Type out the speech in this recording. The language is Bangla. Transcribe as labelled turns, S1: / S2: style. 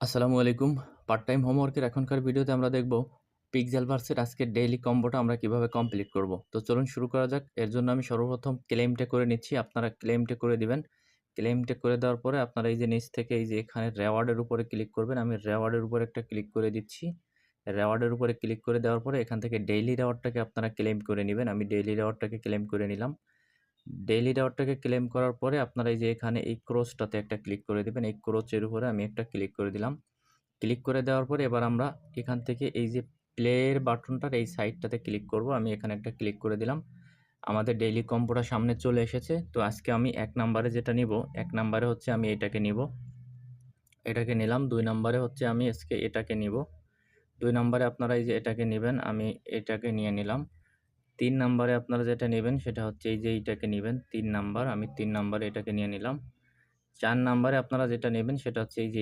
S1: আসসালামু আলাইকুম। পার্ট টাইম হোমওয়ার্কের এখনকার ভিডিওতে আমরা দেখব পিক্সেলভার্সের আজকের ডেইলি কম্বোটা আমরা কিভাবে কমপ্লিট করব। তো চলুন শুরু করা যাক। এর জন্য আমি সর্বপ্রথম ক্লেইমটা করে নিচ্ছি। আপনারা ক্লেইমটা করে দিবেন। ক্লেইমটা করে দেওয়ার পরে আপনারা এই যে নিচ থেকে এই যে এখানে রেওয়ার্ডের উপরে ক্লিক করবেন। আমি রেওয়ার্ডের উপরে একটা ক্লিক করে দিচ্ছি। রেওয়ার্ডের উপরে ক্লিক করে দেওয়ার পরে এখান থেকে ডেইলি রেওয়ার্ডটাকে আপনারা ক্লেইম করে নিবেন। আমি ডেইলি রেওয়ার্ডটাকে ক্লেইম করে নিলাম। ডেইলি রেওয়ার্ডটাকে ক্লেইম করার পরে আপনারা এই যে এখানে এই ক্রসটাতে একটা ক্লিক করে দিবেন। এই ক্রোচের উপরে আমি একটা ক্লিক করে দিলাম। ক্লিক করে দেওয়ার পরে এবার আমরা এখান থেকে এই যে প্লের বাটনটার এই সাইডটাতে ক্লিক করব। আমি এখানে একটা ক্লিক করে দিলাম। আমাদের ডেইলি কম্বোটা সামনে চলে এসেছে। তো আজকে আমি ১ নাম্বারে যেটা নিব, ১ নাম্বারে হচ্ছে আমি এটাকে নিব। এটাকে নিলাম। ২ নাম্বারে হচ্ছে আমি আজকে এটাকে নিব। ২ নাম্বারে আপনারা এই যে এটাকে নিবেন, আমি এটাকে নিয়ে নিলাম। ৩ নাম্বারে আপনারা যেটা নিবেন সেটা হচ্ছে এই যে এইটাকে নিবেন। ৩ নাম্বার, আমি ৩ নাম্বারে এটাকে নিয়ে নিলাম। ৪ নাম্বারে আপনারা যেটা নেবেন সেটা হচ্ছে এই যে